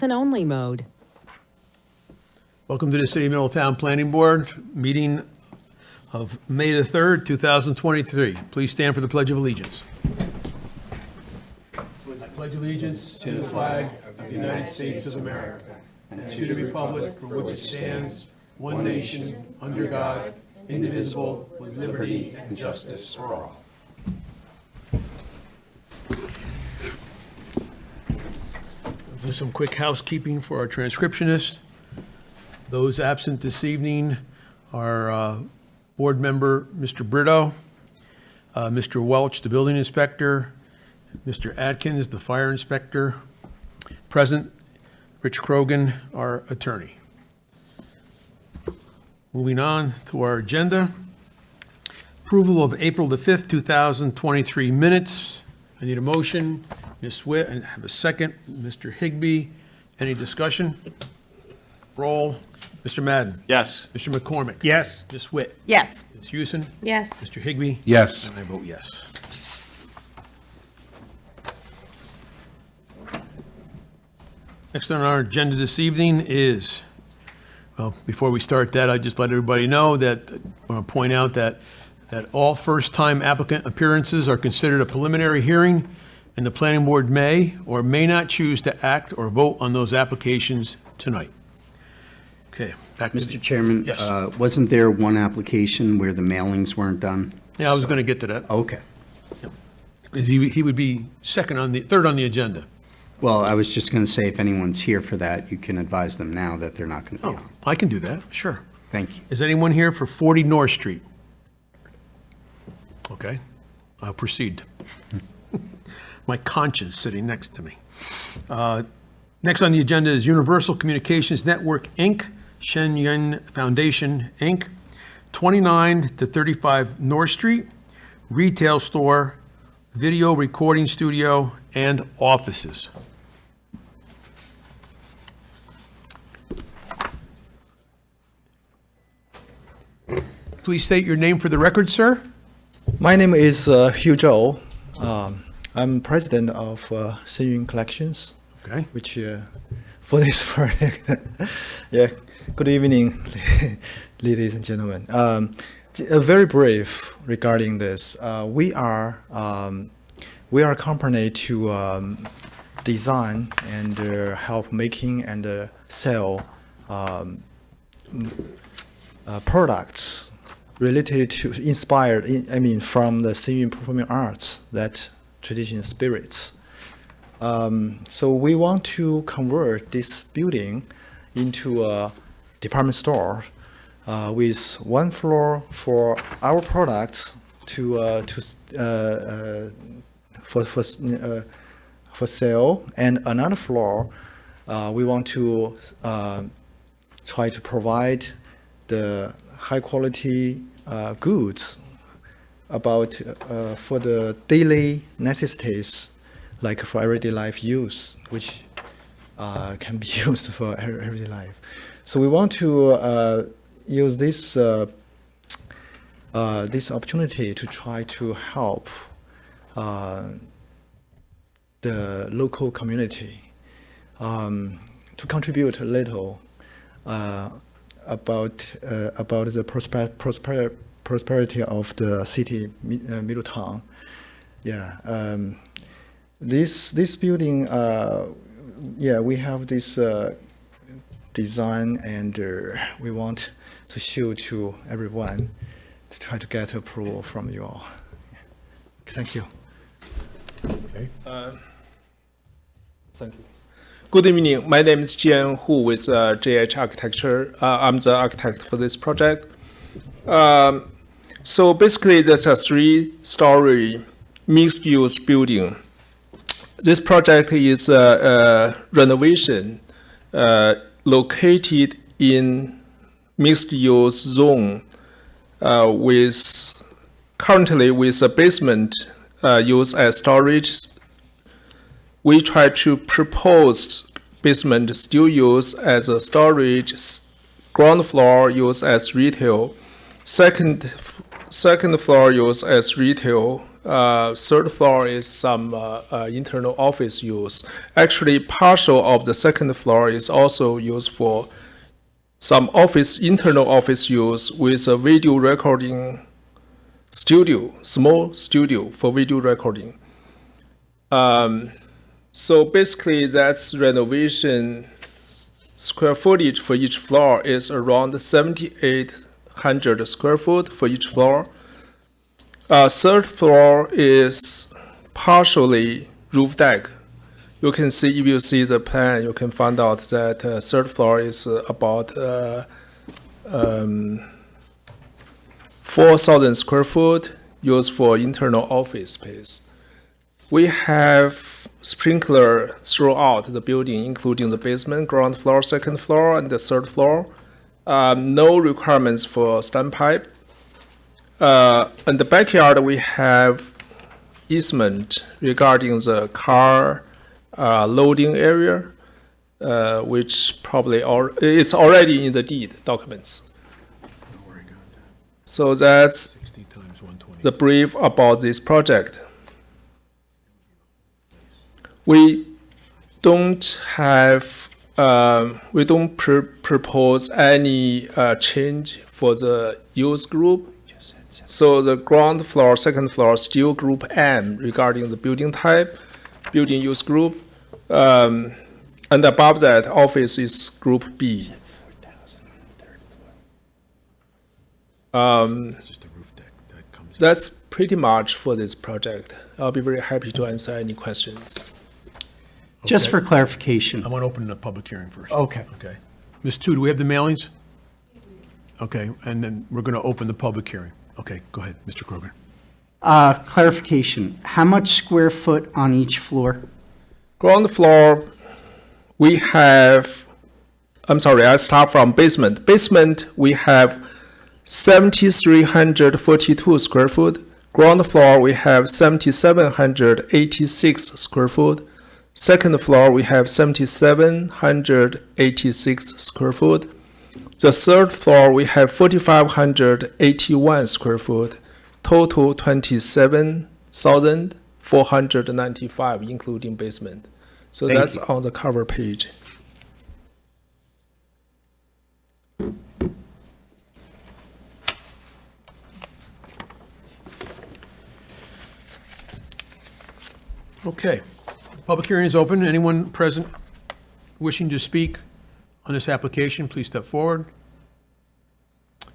listen-only mode. Welcome to the City of Middletown Planning Board meeting of May the 3rd, 2023. Please stand for the Pledge of Allegiance. I pledge allegiance to the flag of the United States of America and to the republic for which it stands, one nation, under God, indivisible, with liberty and justice for all. Do some quick housekeeping for our transcriptionist. Those absent this evening are Board Member Mr. Brito, Mr. Welch, the Building Inspector, Mr. Atkins, the Fire Inspector, present Rich Krogan, our Attorney. Moving on to our agenda. Approval of April the 5th, 2023 minutes. I need a motion. Ms. Witt, and have a second. Mr. Higbee, any discussion? Roll. Mr. Madden? Yes. Mr. McCormick? Yes. Ms. Witt? Yes. Ms. Houston? Yes. Mr. Higbee? Yes. And I vote yes. Next on our agenda this evening is, well, before we start that, I'd just let everybody know that, I want to point out that all first-time applicant appearances are considered a preliminary hearing, and the planning board may or may not choose to act or vote on those applications tonight. Okay, back to Mr. Chairman, Yes. wasn't there one application where the mailings weren't done? Yeah, I was going to get to that, Okay. because he would be third on the agenda. Well, I was just going to say, if anyone's here for that, you can advise them now that they're not going to be Oh, on. I can do that, sure. Thank you. Is anyone here for 40 North Street? Okay, I'll proceed. My conscience sitting next to me. Next on the agenda is Universal Communications Network, Inc., Shenyang Foundation, Inc., 29 to 35 North Street, retail store, video recording studio, and offices. Please state your name for the record, sir. My name is Hugh Zhou. I'm president of Shenyang Collections, Okay. which for this project, yeah. Good evening, ladies and gentlemen. Very brief regarding this. We are a company to design and help making and sell products related to inspired, from the Shenyang performing arts, that traditional spirits. So we want to convert this building into a department store with one floor for our products for sale, and another floor we want to try to provide the high quality goods about for the daily necessities, like for everyday life use, which can be used for everyday life. So we want to use this this opportunity to try to help the local community to contribute a little about the prosperity of the city, Middletown. Yeah, this building, we have this design, and we want to show to everyone to try to get approval from you all. Thank you. Okay. Thank you. Good evening. My name is Jian Hu with JH Architecture. I'm the architect for this project. So basically, there's a 3-story mixed-use building. This project is a renovation located in mixed-use zone currently with a basement used as storage. We try to propose basement still used as a storage, ground floor used as retail, second floor used as retail, Third floor is some internal office use. Actually, partial of the second floor is also used for some internal office use with a video recording studio, small studio for video recording. So basically, that's renovation square footage for each floor is around 7,800 square foot for each floor. Third floor is partially roof deck. You can see, if you see the plan, you can find out that third floor is about 4,000 square foot used for internal office space. We have sprinkler throughout the building, including the basement, ground floor, second floor, and the third floor. No requirements for standpipe. In the backyard, we have easement regarding the car loading area, which probably it's already in the deed documents. So that's the brief about this project. We don't propose any change for the use group. So the ground floor, second floor, still group M regarding the building type, building use group, and above that, office is group B. That's pretty much for this project. I'll be very happy to answer any questions. Just for clarification. I want to open the public hearing first. Okay. Okay. Ms. Tu, do we have the mailings? Okay, and then we're going to open the public hearing. Okay, go ahead, Mr. Kroger. Clarification, how much square foot on each floor? Ground floor, we have, I start from basement. Basement, we have 7,342 square foot. Ground floor, we have 7,786 square foot. Second floor, we have 7,786 square foot. The third floor, we have 4,581 square foot. Total 27,495, including basement. So Thank that's you. on the cover page. Okay, public hearing is open. Anyone present wishing to speak on this application, please step forward.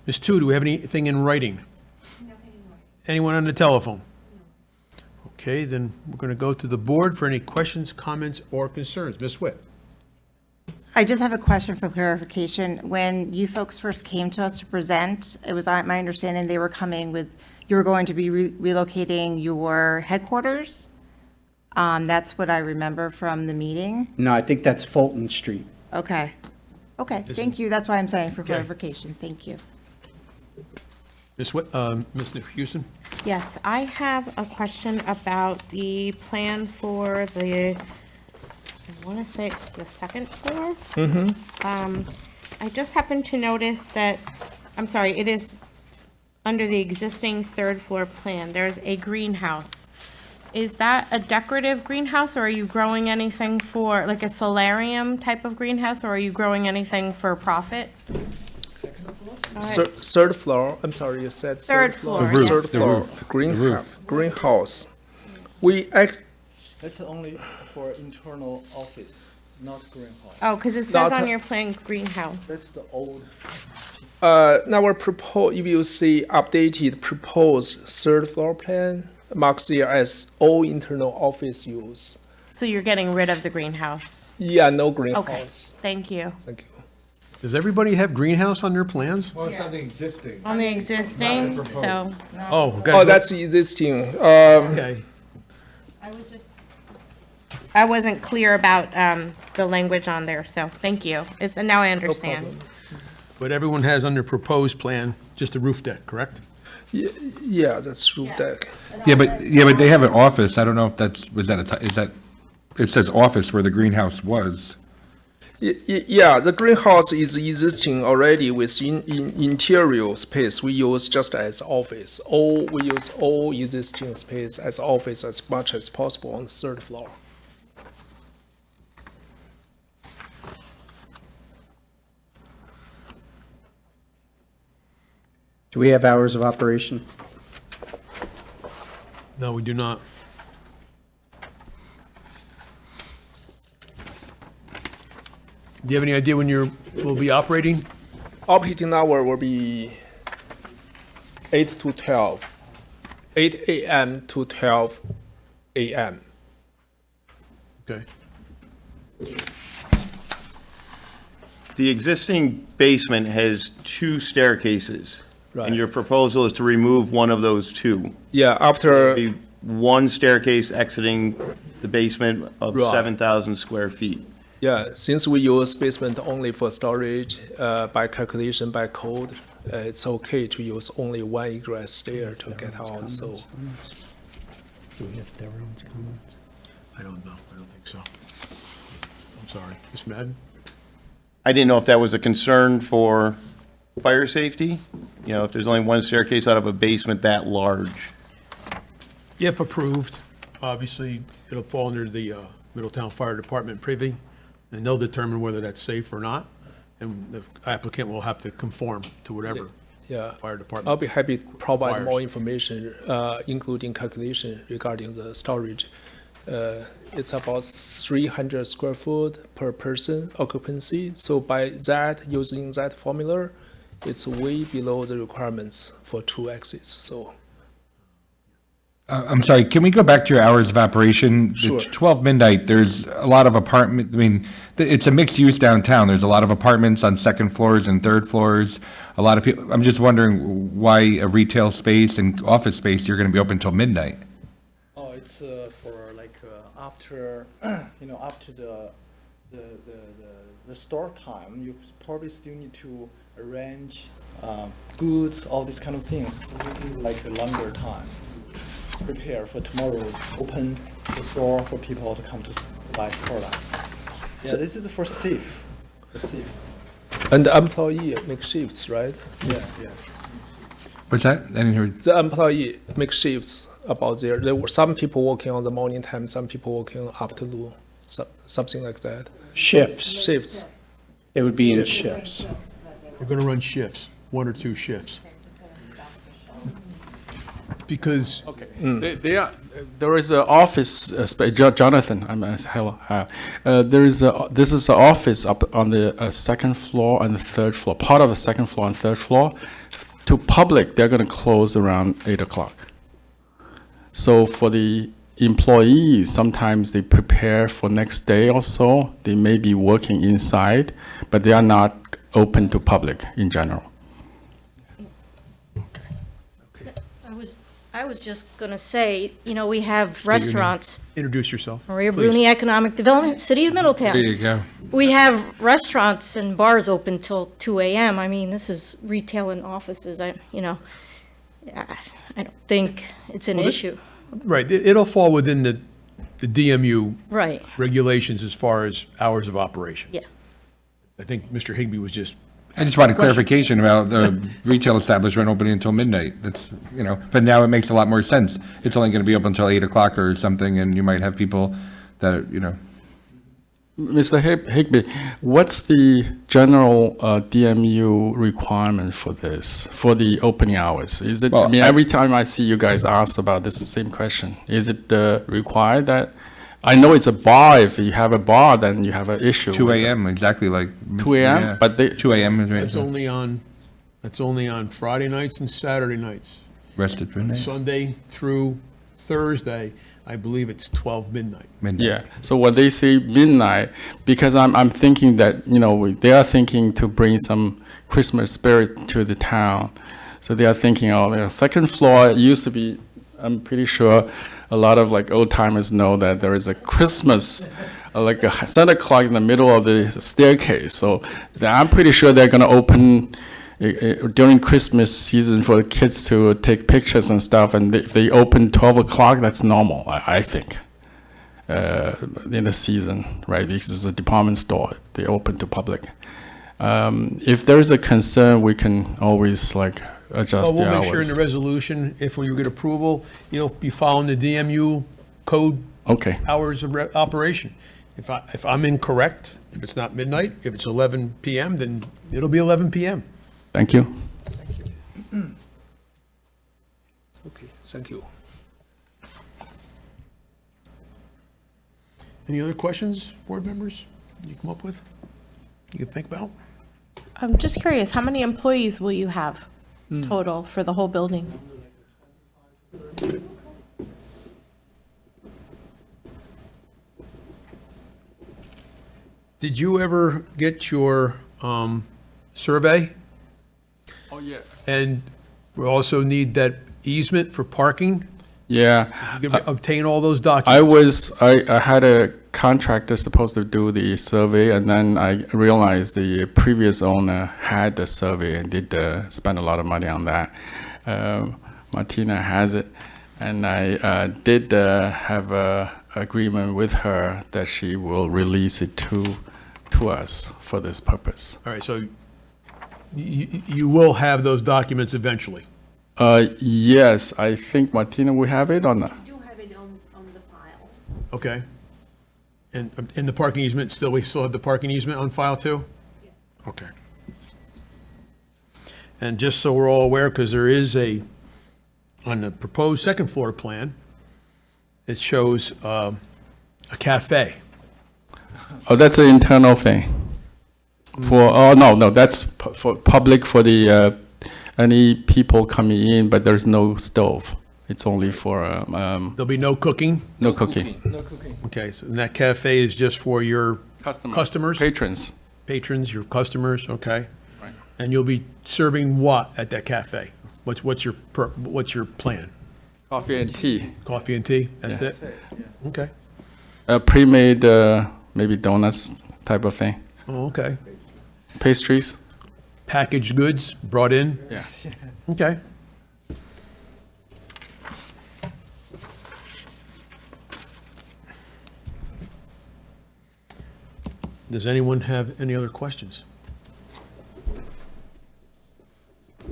Ms. Tu, do we have anything in writing? Anyone on the telephone? Okay, then we're going to go to the board for any questions, comments, or concerns. Ms. Witt? I just have a question for clarification. When you folks first came to us to present, it was my understanding they were coming with, you were going to be relocating your headquarters? That's what I remember from the meeting. No, I think that's Fulton Street. Okay. Okay, thank you. That's why I'm saying for clarification. Thank you. Ms. Witt, Ms. Houston? Yes, I have a question about the plan for the, I want to say it's the second floor. I just happened to notice that, I'm sorry, it is under the existing third floor plan, there's a greenhouse. Is that a decorative greenhouse, or are you growing anything for, like a solarium type of greenhouse, or are you growing anything for profit? Third floor, I'm sorry, you said Third floor, The roof, Third the floor, roof. greenhouse. That's only for internal office, not greenhouse. Oh, because it says Not on a- your plan greenhouse. That's the old. Now if you see updated proposed third floor plan, marks here as all internal office use. So you're getting rid of the greenhouse? Yeah, no Okay, greenhouse. thank you. Thank you. Does everybody have greenhouse on their plans? Well, it's on the existing. On the existing, so. Oh, Oh, got that's existing. Okay. I wasn't clear about the language on there, so thank you. Now I understand. But everyone has on their proposed plan just a roof deck, correct? Yeah, that's roof deck. Yeah, but they have an office. I don't know if that's, is that, it says office where the greenhouse was. Yeah, the greenhouse is existing already within interior space. We use just as office. We use all existing space as office as much as possible on the third floor. Do we have hours of operation? No, we do not. Do you have any idea when will be operating? Operating hour will be 8 to 12, 8 a.m. to 12 a.m. Okay. The existing basement has 2 staircases. Right. And your proposal is to remove one of those 2. Yeah, after, Be one staircase exiting the basement of Right. 7,000 square feet. yeah, since we use basement only for storage, by calculation, by code, it's okay to use only one egress stair to get out, so. Do we have Theron's comments? I don't know. I don't think so. I'm sorry. Ms. Madden? I didn't know if that was a concern for fire safety? You know, if there's only one staircase out of a basement that large. If approved, obviously, it'll fall under the Middletown Fire Department privy, and they'll determine whether that's safe or not, and the applicant will have to conform to whatever Yeah, fire department. I'll be happy to provide requires. more information, including calculation regarding the storage. It's about 300 square foot per person occupancy. So by that, using that formula, it's way below the requirements for 2 exits. So I'm sorry, can we go back to your hours of operation? Sure. It's 12 midnight, there's a lot of apartment, I mean, it's a mixed use downtown. There's a lot of apartments on second floors and third floors. A lot of people, I'm just wondering why a retail space and office space, you're going to be open till midnight? Oh, it's for like after, after the store time, you probably still need to arrange goods, all these kind of things. So we need like a longer time. Prepare for tomorrow, open the store for people to come to buy products. Yeah, this is for safe. and the employee make shifts, right? Yeah. What's that? I didn't hear. The employee make shifts about there were some people working on the morning time, some people working on afternoon, something like that. Shifts. Shifts. It would be in shifts. They're going to run shifts, 1 or 2 shifts. Because There is an office space. Jonathan, hello. This is an office up on the second floor and the third floor. Part of the second floor and third floor. To public, they're going to close around 8 o'clock. So for the employees, sometimes they prepare for next day or so. They may be working inside, but they are not open to public in general. I was just going to say, we have restaurants. introduce yourself. Maria please. Bruni, Economic Development, City of Middletown. There you go. We have restaurants and bars open till 2 a.m. I mean, this is retail and offices. I don't think it's an issue. Right, it'll fall within the DMU Right, regulations as far as hours of operation. yeah. I think Mr. Higbee was just, I just wanted clarification about the retail establishment opening until midnight. That's, but now it makes a lot more sense. It's only going to be open until 8 o'clock or something, and you might have people that, Mr. Higbee, what's the general DMU requirement for this, for the opening hours? Is it, Well, every time I see you guys ask about this, the same question. Is it required that, I know it's a bar, if you have a bar, then you have an issue. 2 with it. a.m., exactly like. 2 a.m., Yeah. but they, 2 a.m. is that's right. only on Friday nights and Saturday nights. Rested for midnight. Sunday through Thursday, I believe it's 12 midnight. yeah, so when they say midnight, because I'm thinking that, they are thinking to bring some Christmas spirit to the town. So they are thinking, the second floor used to be, I'm pretty sure a lot of like old timers know that there is a Christmas, like a Santa Claus in the middle of the staircase. So I'm pretty sure they're going to open during Christmas season for the kids to take pictures and stuff. And if they open 12 o'clock, that's normal, I think. in the season, right? Because it's a department store, they open to public. If there's a concern, we can always like adjust Well, the we'll make sure in hours. the resolution, if we get approval, you'll be following the DMU code Okay, hours of operation. If I'm incorrect, if it's not midnight, if it's 11 PM, then it'll be 11 PM. thank you. Okay, thank you. Any other questions, board members, you come up with, you can think about? I'm just curious, how many employees will you have total for the whole building? Did you ever get your survey? Oh, yeah. And we also need that easement for parking? Yeah. You can obtain all those I documents? I had a contractor supposed to do the survey, and then I realized the previous owner had the survey and did spend a lot of money on that. Martina has it, and I did have a agreement with her that she will release it to us for this purpose. All right, so you will have those documents eventually? Yes, I think Martina will have it on the. do have it on the file. Okay. And in the parking easement, we still have the parking easement on file too? Yes. Okay. And just so we're all aware, because there is on the proposed second floor plan, it shows a cafe. Oh, that's an internal thing. No, that's for public for the any people coming in, but there's no stove. It's only for There'll be no cooking? no cooking. Okay, so and that cafe is just for your Customers? Patrons. patrons, your customers, okay? Right. And you'll be serving what at that cafe? What's your plan? Coffee and tea. Coffee and tea? That's Yeah. it? Okay. Pre-made, maybe donuts type of thing. Oh, okay. Pastries. Packaged goods brought in? Yeah. Okay. Does anyone have any other questions?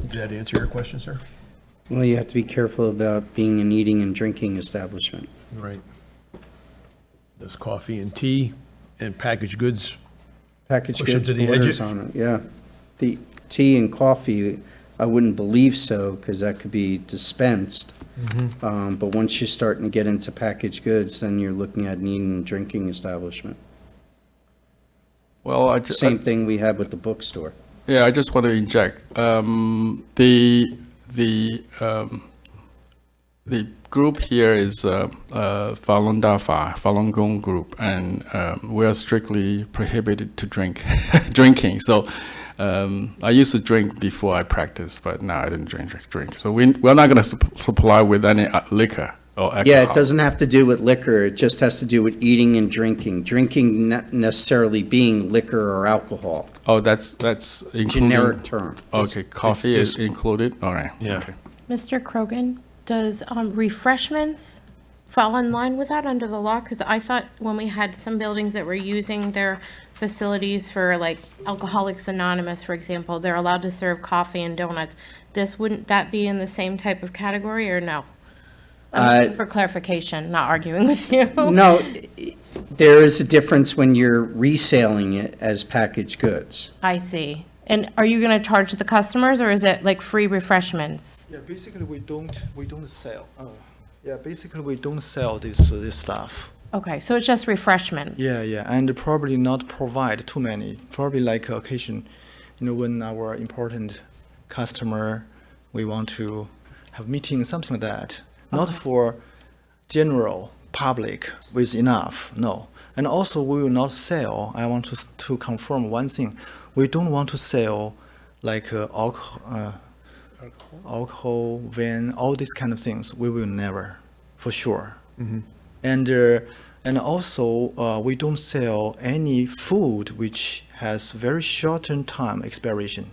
Did that answer your question, sir? Well, you have to be careful about being an eating and drinking establishment. Right. Does coffee and tea and packaged goods, Packaged Push it goods to the borders edge? on it, yeah. The tea and coffee, I wouldn't believe so, because that could be dispensed. But once you're starting to get into packaged goods, then you're looking at an eating and drinking establishment. Well, Same thing we have with the bookstore. yeah, I just want to inject. The group here is Falun Dafa, Falun Gong group, and we are strictly prohibited to drinking. So I used to drink before I practiced, but now I didn't drink. So we're not going to supply with any liquor or alcohol. Yeah, it doesn't have to do with liquor, it just has to do with eating and drinking. Drinking not necessarily being liquor or alcohol, Oh, that's including. generic term. Okay, coffee it's is included. All right. Yeah. Okay. Mr. Krogan, does refreshments fall in line with that under the law? Because I thought when we had some buildings that were using their facilities for like Alcoholics Anonymous, for example, they're allowed to serve coffee and donuts. Wouldn't that be in the same type of category or no? I'm looking for clarification, not arguing with you. No, there is a difference when you're reselling it as packaged goods. I see. And are you going to charge the customers or is it like free refreshments? Yeah, basically we don't sell. Basically we don't sell this stuff. Okay, so it's just refreshments? Yeah, and probably not provide too many. Probably like occasion, when our important customer, we want to have meeting, something like that. Not for general public with enough, no. And also we will not sell, I want to confirm one thing. We don't want to sell like alcohol, wine, all these kind of things. We will never, for sure. And also, we don't sell any food which has very shortened time expiration.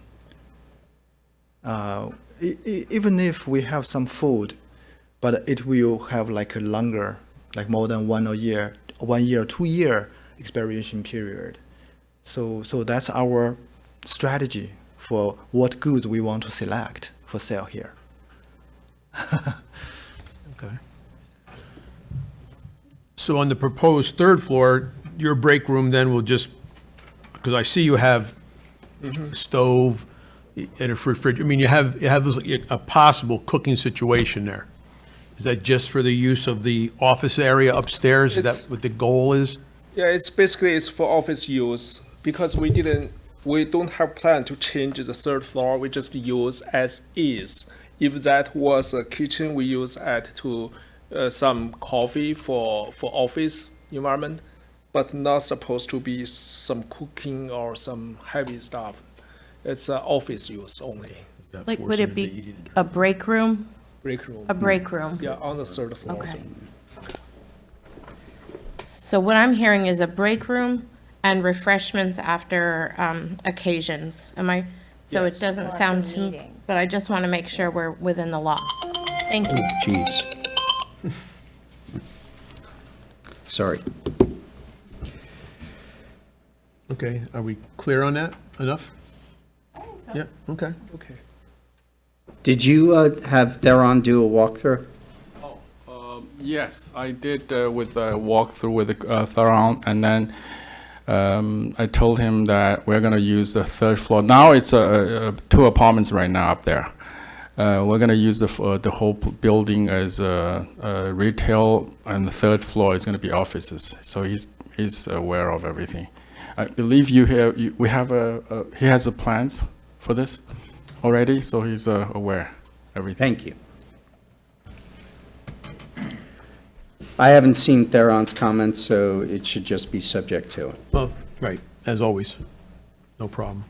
Even if we have some food, but it will have like a longer, like more than 1 year 1 year, 2 year expiration period. So that's our strategy for what goods we want to select for sale here. Okay. So on the proposed third floor, your break room then will just, because I see you have a stove and a refrigerator, I mean, you have this, a possible cooking situation there. Is that just for the use of the office area upstairs? Is It's- that what the goal is? Yeah, it's basically it's for office use because we don't have plan to change the third floor. We just use as is. If that was a kitchen, we use it to some coffee for office environment, but not supposed to be some cooking or some heavy stuff. It's office use only. Like, would it be a break room? Break room. A break room? Yeah, on the third floor. Okay. So what I'm hearing is a break room and refreshments after occasions. Am I? So it Yes. doesn't sound to, meetings. but I just want to make sure we're within the law. Thank you. Jeez. Sorry. Okay, are we clear on that? Enough? Yeah, okay. Okay. Did you have Theron do a walkthrough? Yes, I did with a walkthrough with Theron, and then I told him that we're going to use the third floor. Now it's 2 apartments right now up there. We're going to use the whole building as retail, and the third floor is going to be offices. So he's aware of everything. I believe he has the plans for this already, so he's aware everything. Thank you. I haven't seen Theron's comments, so it should just be subject to it. Well, right, as always. No problem.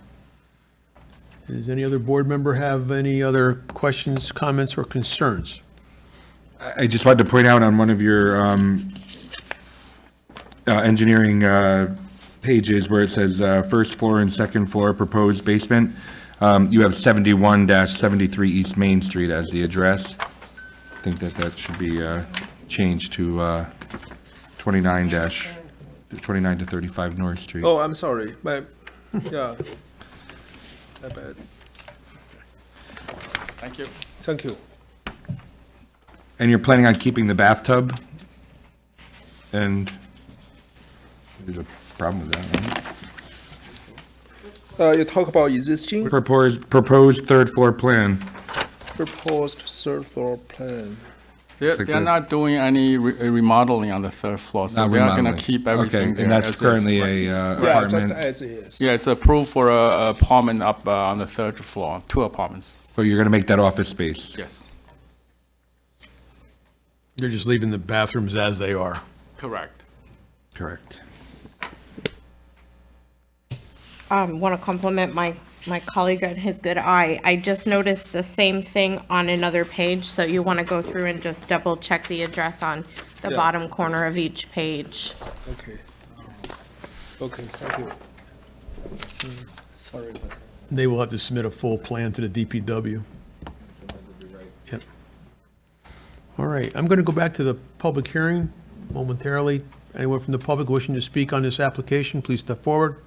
Does any other board member have any other questions, comments, or concerns? I just wanted to point out on one of your engineering pages where it says first floor and second floor proposed basement, you have 71-73 East Main Street as the address. I think that should be changed to 29 to 35 North Street. Oh, I'm sorry. Yeah. My bad. Thank you. Thank you. And you're planning on keeping the bathtub? And there's a problem with that, right? You talk about existing Proposed third floor plan. proposed third floor plan. They're not doing any remodeling on the third floor, so Not they're going to remodeling. keep everything Okay, there. and that's as is, currently right? a Yeah, just apartment. as is. Yeah, it's approved for a apartment up on the third floor, 2 apartments. So you're going to make that office space? Yes, You're just leaving the bathrooms as they are. correct. Correct. Want to compliment my colleague on his good eye. I just noticed the same thing on another page, so you want to go through and just double check the address on the Yeah. bottom corner of each page. Okay. Okay, thank you. Sorry. But They will have to submit a full plan to the DPW. Yep. All right, I'm going to go back to the public hearing momentarily. Anyone from the public wishing to speak on this application, please step forward.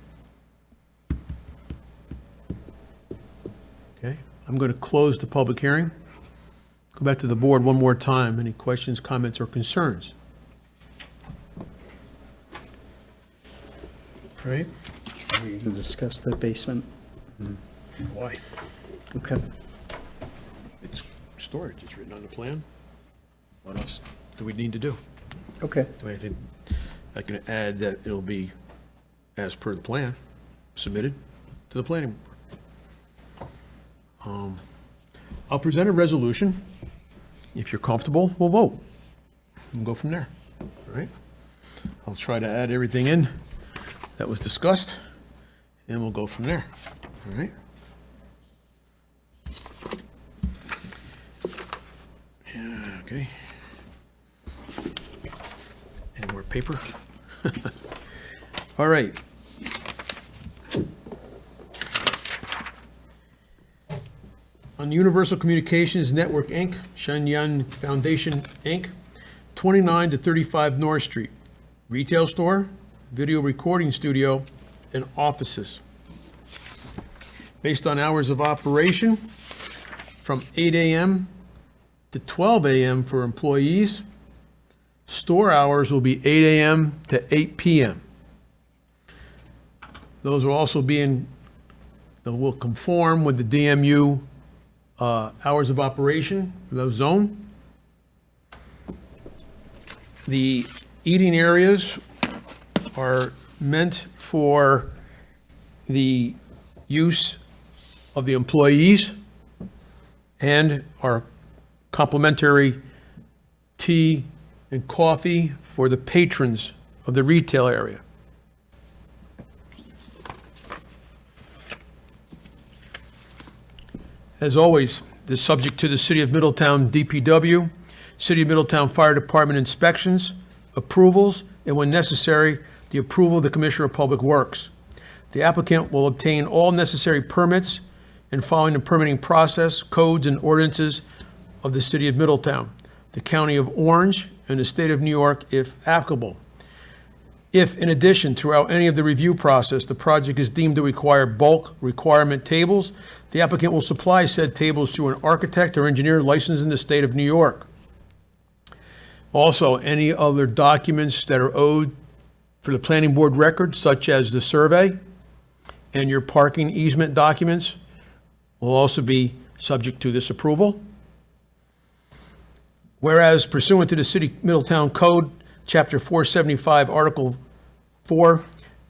Okay, I'm going to close the public hearing. Go back to the board one more time. Any questions, comments, or concerns? Right? We can discuss the basement. Why? Okay. It's storage, it's written on the plan. What else do we need to do? Okay. Do I think, I can add that it'll be as per the plan, submitted to the planning board. I'll present a resolution. If you're comfortable, we'll vote. We'll go from there, all right? I'll try to add everything in that was discussed, and we'll go from there, all right? Yeah, okay. And more paper. All right. On Universal Communications Network, Inc., Shenyang Foundation, Inc., 29 to 35 North Street. retail store, video recording studio, and offices. Based on hours of operation, from 8 a.m. to 12 a.m. for employees. Store hours will be 8 a.m. to 8 p.m. Those will also will conform with the DMU hours of operation for those zone. The eating areas are meant for the use of the employees and are complimentary tea and coffee for the patrons of the retail area. As always, this is subject to the City of Middletown DPW, City of Middletown Fire Department inspections, approvals, and when necessary, the approval of the Commissioner of Public Works. The applicant will obtain all necessary permits and following the permitting process, codes, and ordinances of the City of Middletown, the County of Orange, and the State of New York, if applicable. If, in addition, throughout any of the review process, the project is deemed to require bulk requirement tables, the applicant will supply said tables to an architect or engineer licensed in the State of New York. Also, any other documents that are owed for the planning board record, such as the survey and your parking easement documents, will also be subject to this approval. Whereas pursuant to the City Middletown Code, Chapter 475, Article 4,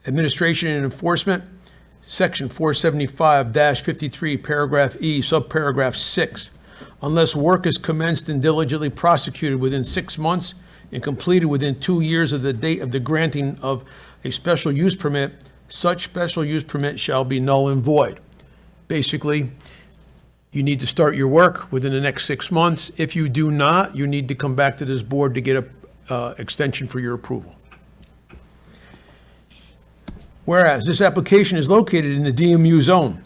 Administration and Enforcement, Section 475-53, Paragraph E, Subparagraph 6, unless work is commenced and diligently prosecuted within 6 months and completed within 2 years of the date of the granting of a special use permit, such special use permit shall be null and void. Basically, you need to start your work within the next 6 months. If you do not, you need to come back to this board to get a extension for your approval. Whereas this application is located in the DMU zone,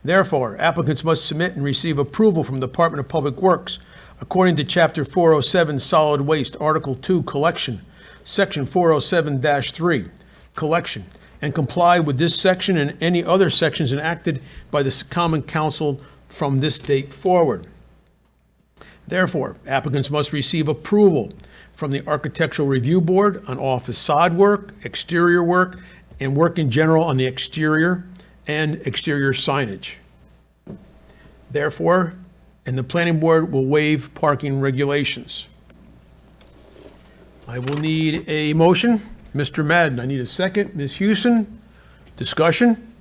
therefore applicants must submit and receive approval from the Department of Public Works according to Chapter 407 Solid Waste, Article 2 Collection, Section 407-3 Collection, and comply with this section and any other sections enacted by the Common Council from this date forward. Therefore, applicants must receive approval from the Architectural Review Board on all facade work, exterior work, and work in general on the exterior and exterior signage. Therefore, and the planning board will waive parking regulations. I will need a motion. Mr. Madden, I need a second. Ms. Houston, discussion?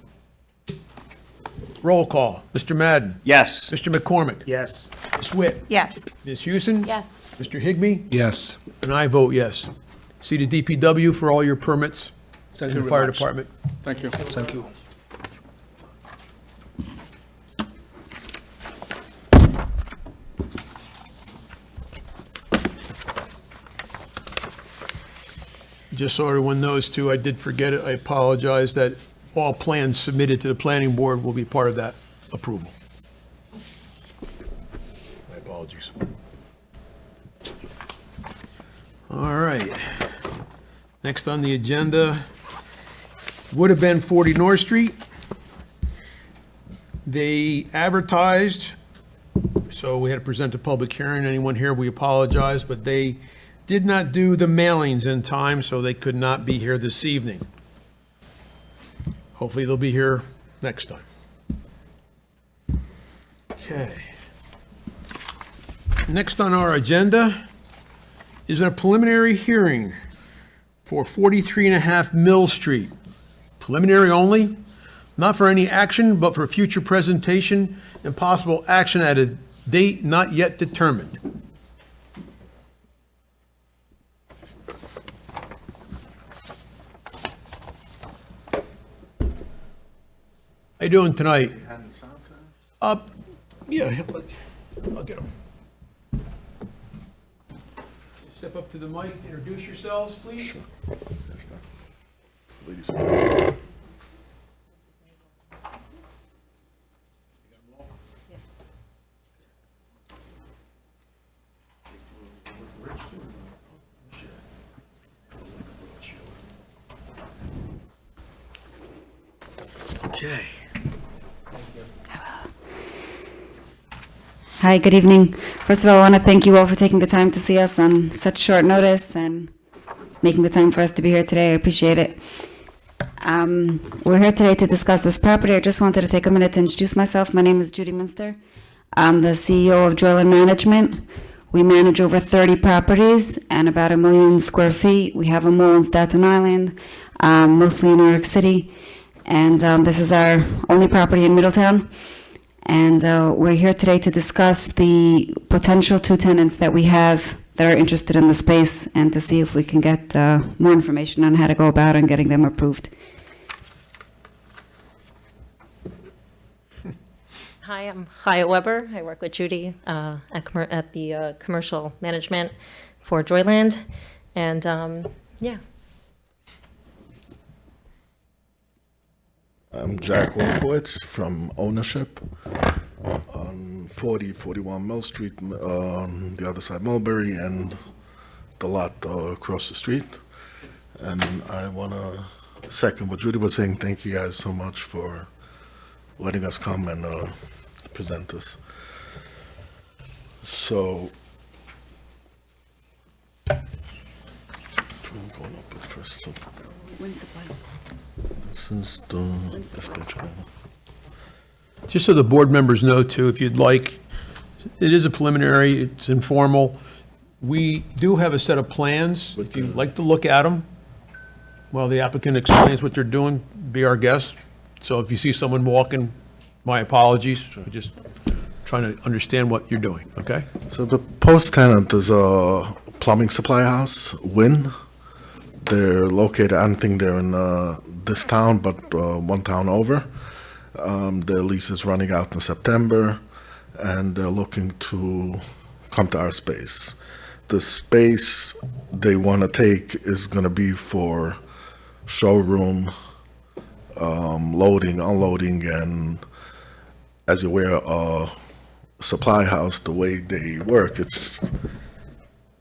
Roll call. Mr. Madden? Yes. Mr. McCormick? Yes. Ms. Witt? Yes. Ms. Houston? Yes. Mr. Higbee? Yes. And I vote yes. See the DPW for all your permits Thank in you the very fire much. department. Thank you. Thank you. Just so everyone knows too, I did forget it, I apologize, that all plans submitted to the planning board will be part of that approval. My apologies. All right. Next on the agenda would have been 40 North Street. They advertised, so we had to present a public hearing. Anyone here, we apologize, but they did not do the mailings in time, so they could not be here this evening. Hopefully they'll be here next time. Okay. Next on our agenda is a preliminary hearing for 43.5 Mill Street. Preliminary only, not for any action, but for future presentation and possible action at a date not yet determined. How you doing tonight? Yeah, I'll get them. Step up to the mic, introduce yourselves, please. Sure. Okay. Hi, good evening. First of all, I want to thank you all for taking the time to see us on such short notice and making the time for us to be here today. I appreciate it. We're here today to discuss this property. I just wanted to take a minute to introduce myself. My name is Judy Minster. I'm the CEO of Joyland Management. We manage over 30 properties and about 1 million square feet. We have a mall in Staten Island, mostly in New York City. And this is our only property in Middletown. And we're here today to discuss the potential 2 tenants that we have that are interested in the space and to see if we can get more information on how to go about and getting them approved. Hi, I'm Chaya Weber. I work with Judy at the commercial management for Joyland. And yeah. I'm Jack Wolkowitz from Ownership on 4041 Mill Street, on the other side Mulberry, and the lot across the street. And I want to second what Judy was saying. Thank you guys so much for letting us come and present this. So, I'm going up with first. So Wind supply. this is this page. Just so the board members know too, if you'd like, it is a preliminary, it's informal. We do have a set of plans. If you'd like to look at them, while the applicant explains what they're doing, be our guest. So if you see someone walking, my apologies. We're just trying to understand what you're doing, okay? So the post tenant is a plumbing supply house, Win. They're located, I don't think they're in this town, but one town over. Their lease is running out in September, and they're looking to come to our space. The space they want to take is going to be for showroom, loading, unloading, and as you're aware, a supply house, the way they work, it's,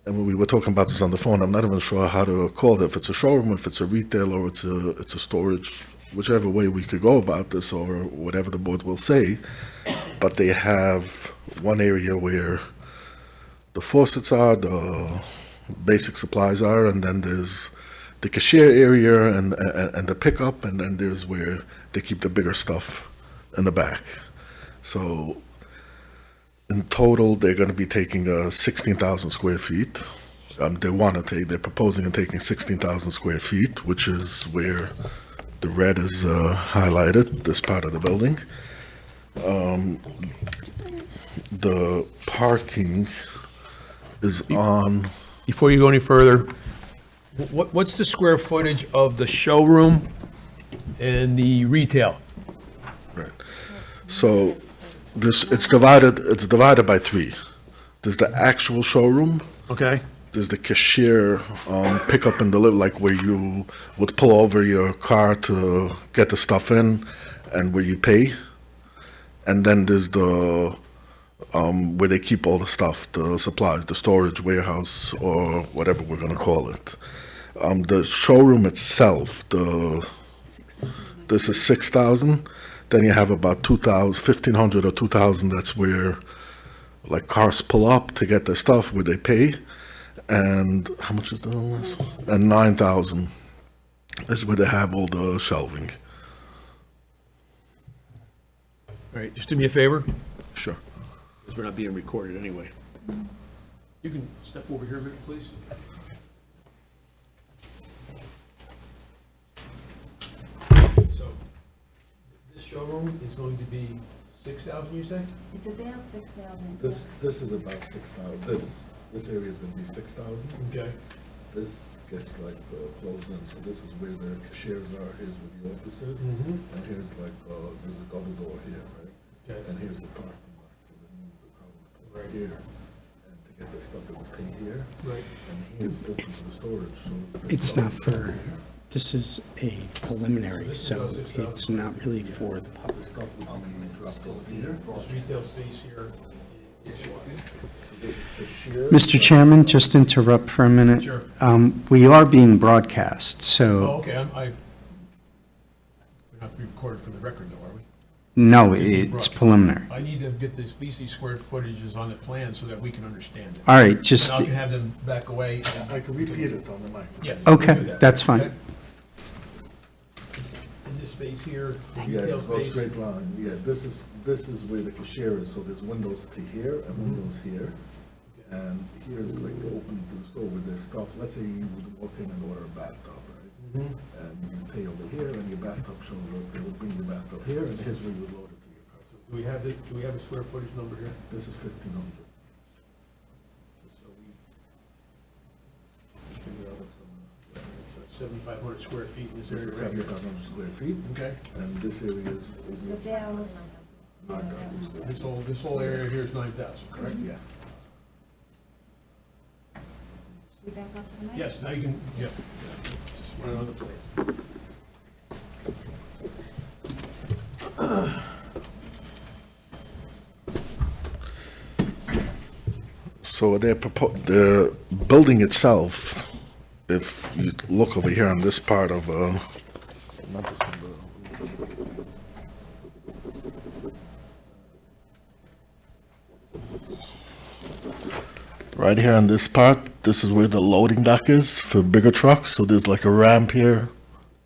and we were talking about this on the phone, I'm not even sure how to call it, if it's a showroom, if it's a retail, or it's a storage, whichever way we could go about this, or whatever the board will say. But they have one area where the faucets are, the basic supplies are, and then there's the cashier area and the pickup, and then there's where they keep the bigger stuff in the back. So in total, they're going to be taking 16,000 square feet. They're proposing and taking 16,000 square feet, which is where the red is highlighted, this part of the building. The parking is on. Before you go any further, what's the square footage of the showroom and the retail? Right. So it's divided by 3. There's the actual showroom. Okay. There's the cashier pickup and deliver, like where you would pull over your car to get the stuff in and where you pay. And then there's the where they keep all the stuff, the supplies, the storage warehouse, or whatever we're going to call it. The showroom itself, this is 6,000. Then you have about 1,500 or 2,000. That's where like cars pull up to get their stuff, where they pay. And how much is the last one? And 9,000 is where they have all the shelving. All right, just do me a favor, Sure. because we're not being recorded anyway. You can step over here a minute, please. So, this showroom is going to be 6,000, you say? It's about 6,000. This is about 6,000. This area is going to be 6,000. Okay. This gets like closed in, so this is where the cashiers are, here's where the office is, Mhm. and here's like, there's a double door here, right? Okay. And here's the parking lot, so that means the car would pull right here, and to get the stuff that would pay here, Right. and here's open for the storage, so. the It's stuff not for, this is a preliminary, so it's not really for the public. The stuff would be dropped off here. This retail space here. This is cashier. Mr. Chairman, just interrupt for a minute. Sure. We are being broadcast, Oh, so okay, we're not be recorded for the record, though, are we? No, it's preliminary. I need to get these square footages on the plan so that we can understand it. All right, just, And I can have them back away. I can repeat it on the mic. Yes. we can okay, do that, that's fine. okay? In this space here, the Yeah, retail go space. straight line. Yeah, this is where the cashier is, so there's windows to here and windows here. And here's like the opening to the store with their stuff. Let's say you would walk in and order a bathtub, right? And you pay over here and your bathtub shows up, they would bring your bathtub here and here's where you would load it to your car. So Do we have a square footage number here? this is 1,500. So we figure out what's going on. So 7,500 square feet in this This is area right here. 7,500 square feet. Okay. And this area is. It's about 9,000 square feet. This whole area here is 9,000, correct? Yeah. we back up to the mic? Yes, now you can, yeah. Just run it on the plan. So the building itself, if you look over here on this part of, not this one, right here on this part, this is where the loading dock is for bigger trucks. So there's like a ramp here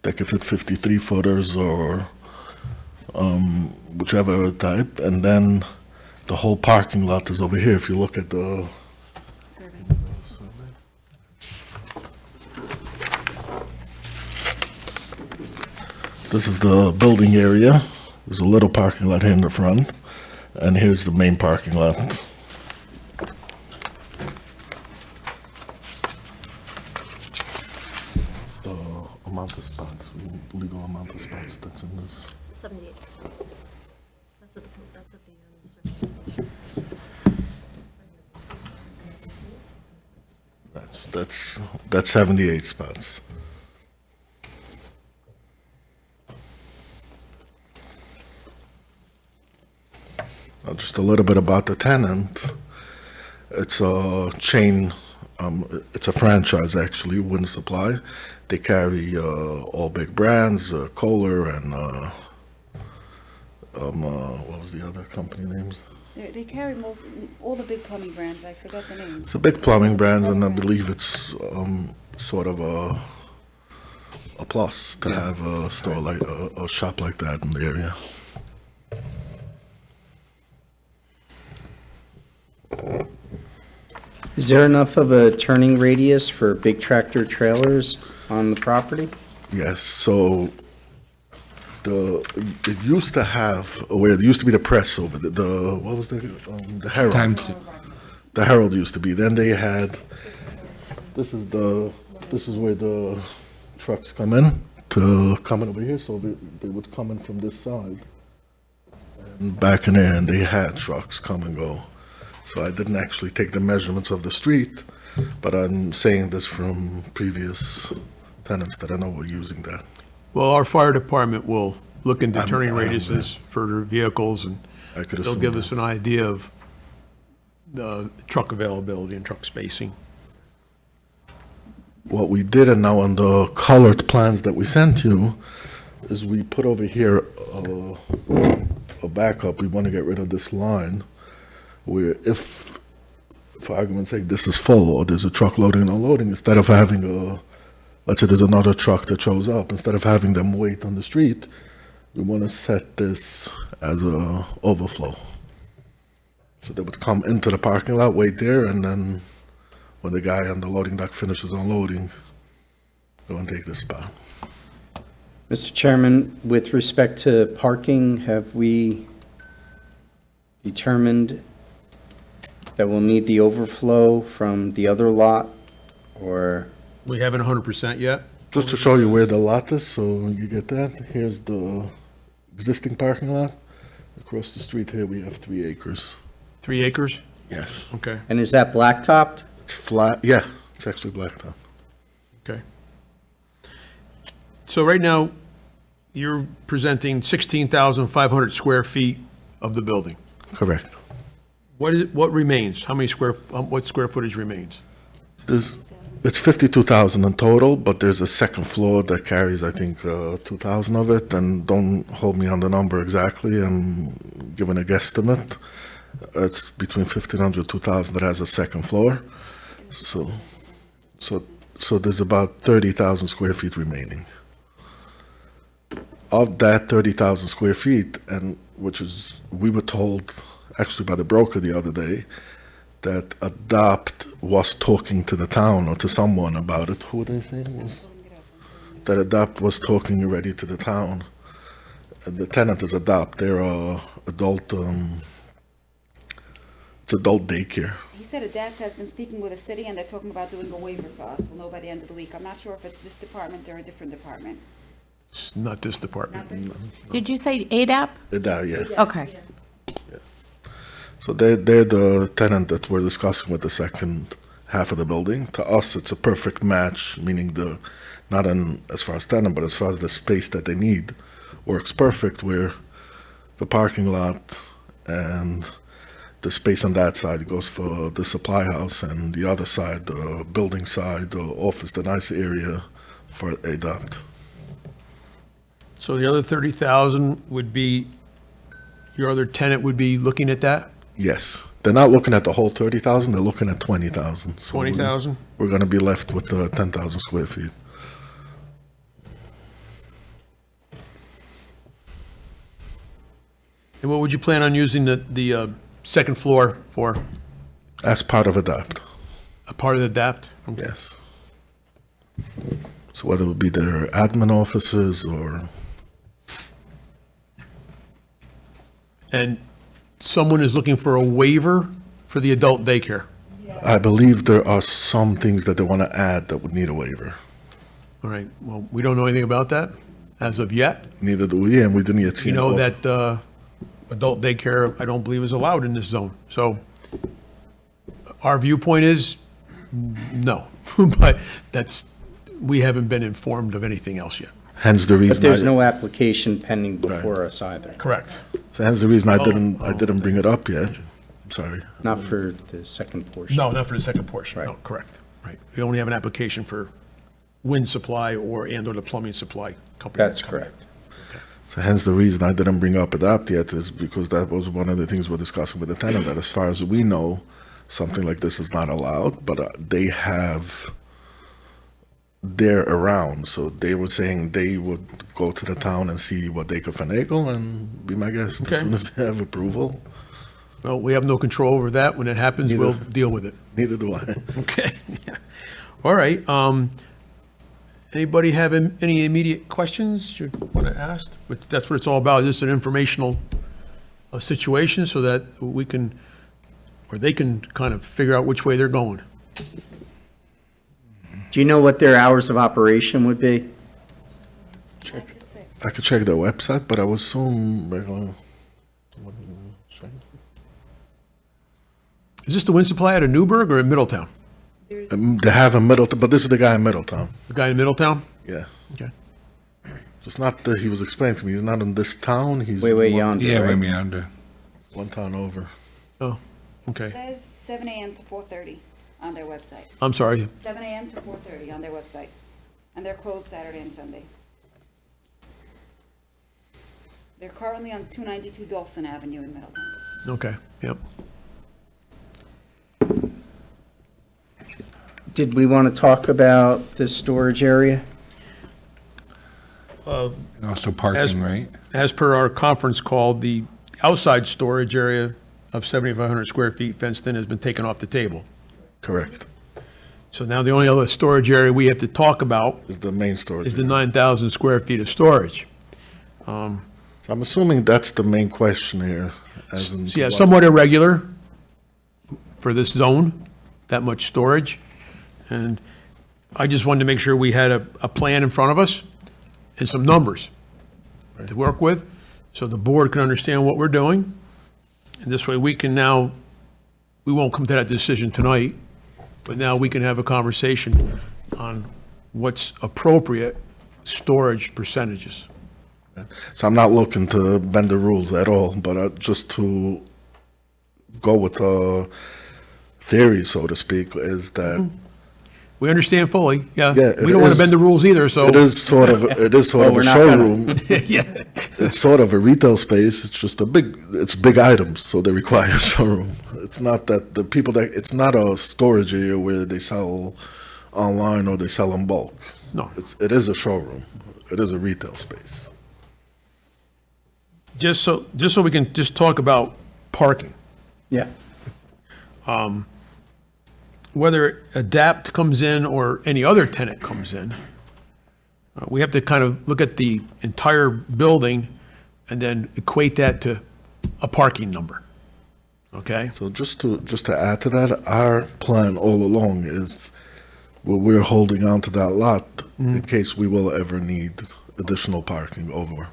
that could fit 53 footers or whichever type. And then the whole parking lot is over here. If you look at the this is the building area. There's a little parking lot here in the front. And here's the main parking lot. The amount of spots, legal amount of spots that's in this. 78. That's at the That's 78 spots. Now, just a little bit about the tenant. It's a chain, it's a franchise actually, Wind Supply. They carry all big brands, Kohler and what was the other company names? They carry all the big plumbing brands, I forgot the names. It's a big plumbing brands, and I believe it's sort of a plus to have a store like a shop like that in the area. Is there enough of a turning radius for big tractor trailers on the property? Yes, so it used to have, where there used to be the press over the what was the Herald? The Herald used to be. Then they had, this is where the trucks come in over here, so they would come in from this side. And back in there, and they had trucks come and go. So I didn't actually take the measurements of the street, but I'm saying this from previous tenants that I know were using that. Well, our fire department will look into turning I'm radiuses for their vehicles, and I could they'll assume give that. us an idea of the truck availability and truck spacing. What we did, and now on the colored plans that we sent you, is we put over here a backup. We want to get rid of this line where if, for argument's sake, this is full or there's a truck loading and unloading, instead of having let's say there's another truck that shows up, instead of having them wait on the street, we want to set this as a overflow. So they would come into the parking lot, wait there, and then when the guy on the loading dock finishes unloading, go and take this spot. Mr. Chairman, with respect to parking, have we determined that we'll need the overflow from the other lot, or? We haven't 100% yet. Just to show you where the lot is, so you get that. Here's the existing parking lot. Across the street here, we have 3 acres. 3 acres? Yes. Okay, And is that blacktopped? It's flat, yeah, it's actually blacktop. okay. So right now, you're presenting 16,500 square feet of the building. Correct. What remains? What square footage remains? There's It's 52,000 in total, but there's a second floor that carries, I think, 2,000 of it, and don't hold me on the number exactly, I'm giving a guesstimate. It's between 1,500, 2,000 that has a second floor. So there's about 30,000 square feet remaining. Of that 30,000 square feet, and we were told, actually by the broker the other day, that Adopt was talking to the town or to someone about it. Who they say it was? That Adopt was talking already to the town. The tenant is Adopt. They're adult. It's adult daycare. He said Adapt has been speaking with the city and they're talking about doing a waiver for us. We'll know by the end of the week. I'm not sure if it's this department or a different department. It's not this department. Did you say ADAP? Yeah. Okay. So they're the tenant that we're discussing with the second half of the building. To us, it's a perfect match, meaning not as far as tenant, but as far as the space that they need works perfect, where the parking lot and the space on that side goes for the supply house, and the other side, the building side, the office, the nice area for Adopt. So the other 30,000 would be, your other tenant would be looking at that? Yes. They're not looking at the whole 30,000, they're looking at 20,000. So 20,000? We're going to be left with 10,000 square feet. And what would you plan on using the second floor for? As part of Adopt. A part of the ADAPT? Yes. So whether it would be their admin offices or... And someone is looking for a waiver for the adult daycare? I believe there are some things that they want to add that would need a waiver. All right, well, we don't know anything about that as of yet. Neither do we, and we didn't yet see You an know offer. that adult daycare, I don't believe is allowed in this zone. So our viewpoint is no, but we haven't been informed of anything else yet. Hence the reason. But there's no application pending before us either. Correct. So hence the reason I didn't bring it up yet. I'm sorry. Not for the second portion. No, not for the second portion. No, correct. Right. We only have an application for wind supply or the plumbing supply company. That's correct. So hence the reason I didn't bring up Adopt yet is because that was one of the things we're discussing with the tenant, that as far as we know, something like this is not allowed, but they're around. So they were saying they would go to the town and see what they could finagle and be my guest Okay. as soon as they have approval. Well, we have no control over that. When it happens, we'll deal with it. Neither do I. Okay. All right. Anybody have any immediate questions you want to ask? But that's what it's all about. This is an informational situation so that we can, or they can kind of figure out which way they're going. Do you know what their hours of operation would be? I could check their website, but I would assume regular. Is this the wind supply out of Newburgh or in Middletown? They have in Middletown, but this is the guy in Middletown. The guy in Middletown? Yeah. Okay. So it's not that he was explaining to me. He's not in this town. He's Way yonder, Yeah, right? way yonder. one town over. Oh, okay. It says 7 a.m. to 4:30 on their website. I'm sorry. 7 a.m. to 4:30 on their website. And they're closed Saturday and Sunday. They're currently on 292 Dawson Avenue in Middletown. Okay, yep. Did we want to talk about the storage area? And also As- parking, right? As per our conference call, the outside storage area of 7,500 square feet fenced in has been taken off the table. Correct. So now the only other storage area we have to talk about Is the main storage. is the 9,000 square feet of storage. So I'm assuming that's the main question here. As in Yeah, what- somewhat irregular for this zone, that much storage. And I just wanted to make sure we had a plan in front of us and some numbers to work with, so the board can understand what we're doing. And this way, we won't come to that decision tonight, but now we can have a conversation on what's appropriate storage percentages. So I'm not looking to bend the rules at all, but just to go with a theory, so to speak, is that We understand fully, yeah. Yeah, it We don't want to is- bend the rules either, so. It is sort of Well, a we're not gonna- showroom. Yeah. It's sort of a retail space. It's just it's big items, so they require a showroom. It's not that it's not a storage area where they sell online or they sell in bulk. No. It is a showroom. It is a retail space. Just so we can just talk about parking. Yeah. Whether Adapt comes in or any other tenant comes in, we have to kind of look at the entire building and then equate that to a parking number. Okay? So just to add to that, our plan all along is we're holding on to that lot in case we will ever need additional parking over.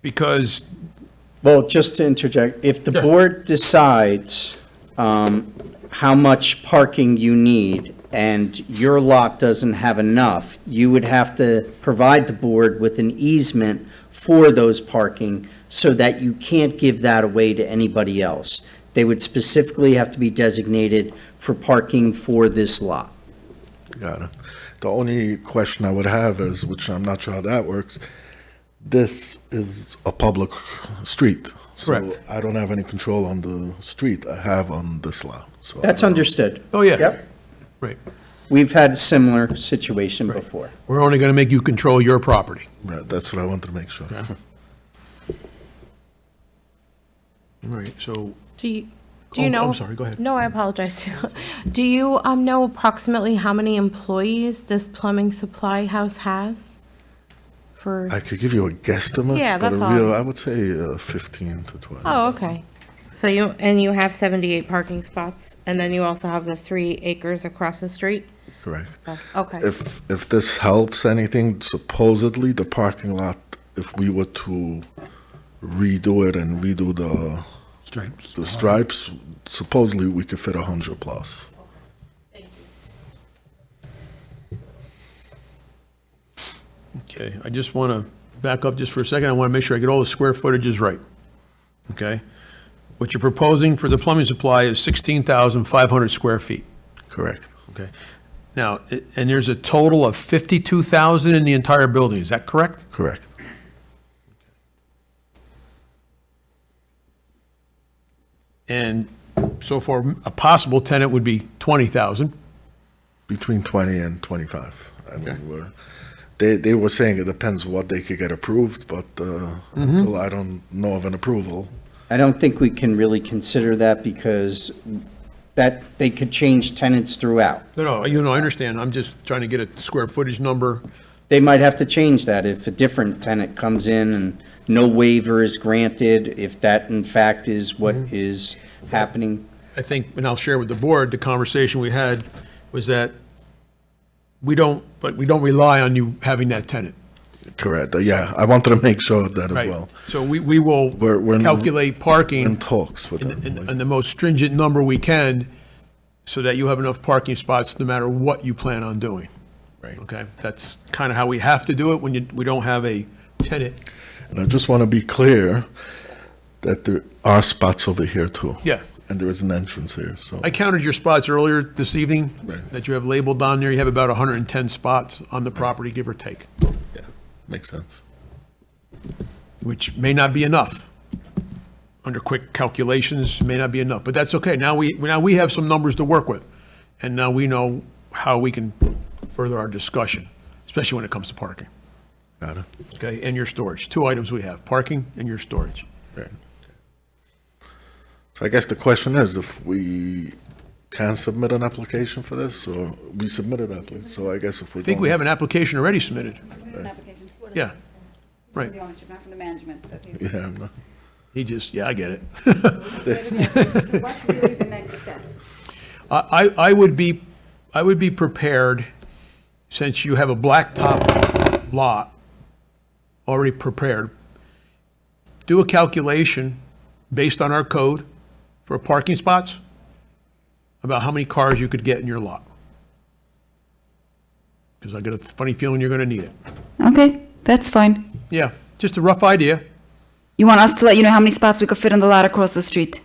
Because, Well, just to interject, if the board decides how much parking you need and your lot doesn't have enough, you would have to provide the board with an easement for those parking so that you can't give that away to anybody else. They would specifically have to be designated for parking for this lot. Got it. The only question I would have is, which I'm not sure how that works, this is a public street. Correct. So I don't have any control on the street I have on this lot. So That's understood. oh, yeah. Yep. Right. We've had a similar situation before. We're only going to make you control your property. Right, that's what I wanted to make sure. All right, so, Do you Oh, know? I'm sorry, go ahead. No, I apologize. Do you know approximately how many employees this plumbing supply house has? For, I could give you a guesstimate, Yeah, but that's a real, all. I would say 15 to 20. oh, okay. So you have 78 parking spots, and then you also have the 3 acres across the street? Correct. So, okay. If this helps anything, supposedly the parking lot, if we were to redo it and redo the stripes, supposedly we could fit 100 plus. okay, I just want to back up just for a second. I want to make sure I get all the square footages right. Okay? What you're proposing for the plumbing supply is 16,500 square feet. Correct. Okay. Now, and there's a total of 52,000 in the entire building, is that correct? Correct. And so for a possible tenant would be 20,000. Between 20 and 25. I mean, they were saying it depends what they could get approved, but until I don't know of an approval. I don't think we can really consider that because that, they could change tenants throughout. No, I understand. I'm just trying to get a square footage number. They might have to change that if a different tenant comes in and no waiver is granted, if that in fact is what is happening. I think, and I'll share with the board, the conversation we had was that we don't rely on you having that tenant. Correct. Yeah, I wanted to make sure of that as Right. well. So we will We're calculate parking in talks with them. in the most stringent number we can so that you have enough parking spots no matter what you plan on doing. Right. Okay? That's kind of how we have to do it when we don't have a tenant. And I just want to be clear that there are spots over here too. Yeah. And there is an entrance here, so. I counted your spots earlier this evening Right. that you have labeled on there. You have about 110 spots on the property, give or take, Yeah, makes sense. which may not be enough. Under quick calculations, may not be enough, but that's okay. Now we have some numbers to work with, and now we know how we can further our discussion, especially when it comes to parking. Got it. Okay, and your storage. 2 items we have, parking and your storage. Right. So I guess the question is if we can submit an application for this, or we submitted that, so I guess if we're I think we have an application already submitted. An application. Yeah, From right. the ownership, not from the management, so he's. Yeah, I'm not- I get it. What's really the next step? I would be prepared, since you have a blacktop lot already prepared, do a calculation based on our code for parking spots about how many cars you could get in your lot. Because I got a funny feeling you're going to need it. Okay, that's fine. Yeah, just a rough idea. You want us to let you know how many spots we could fit in the lot across the street?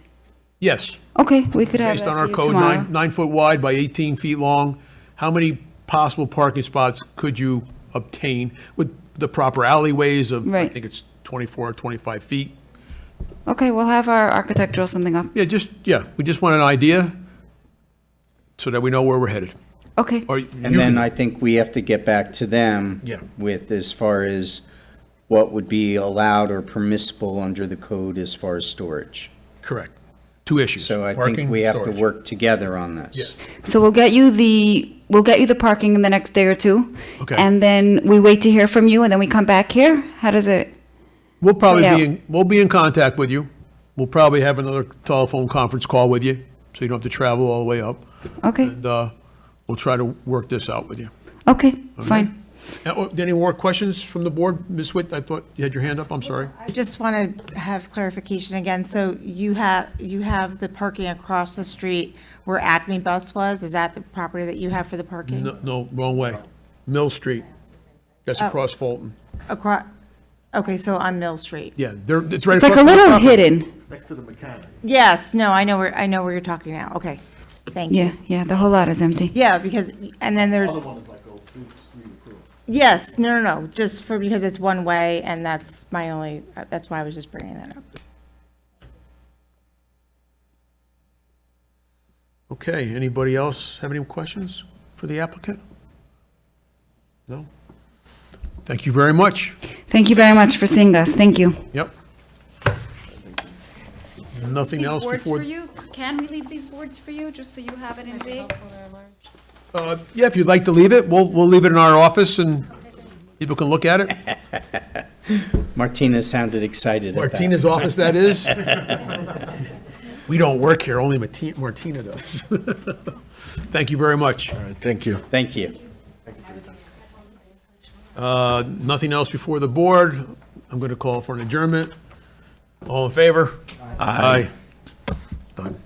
Yes, Okay, we could have based that on for our you code, tomorrow. 9 foot wide by 18 feet long, how many possible parking spots could you obtain with the proper alleyways of, I Right. think it's 24 or 25 feet? Okay, we'll have our architect draw something up. Yeah, we just want an idea so that we know where we're headed. Okay. Or And then I think we have to get back to them Yeah. with as far as what would be allowed or permissible under the code as far as storage. Correct. Two issues. So I Parking, think we have to storage. work together on this. Yes. So we'll get you the parking in the next day or two. Okay. And then we wait to hear from you, and then we come back here? How does it? We'll probably Yeah. we'll be in contact with you. We'll probably have another telephone conference call with you, so you don't have to travel all the way up. Okay, And we'll try to work this out with you. okay, fine. Now, any more questions from the board? Ms. Witt, I thought you had your hand up, I'm sorry. I just want to have clarification again. So you have the parking across the street where Acme Bus was? Is that the property that you have for the parking? No, wrong way. Mill Street. That's across Fulton. Across, okay, so on Mill Street. Yeah, it's right It's like across a from the little property. hidden. Next to the mechanic. Yes, no, I know where you're talking now. Okay, thank you. Yeah, the whole lot is empty. Yeah, because, and then there's, Other one is like, street across. yes, no, just because it's one way, and that's my only, that's why I was just bringing that up. Okay, anybody else have any questions for the applicant? No? Thank you very much. Thank you very much for seeing us. Thank you. Yep. Nothing else before? you? Can we leave these boards for you, just so you have it in big? Yeah, if you'd like to leave it, we'll leave it in our office and people can look at it. Martina sounded excited at that. Martina's office, that is. We don't work here, only Martina does. Thank you very much. All right, thank you. Thank you. Nothing else before the board. I'm going to call for an adjournment. All in favor? Aye. Done.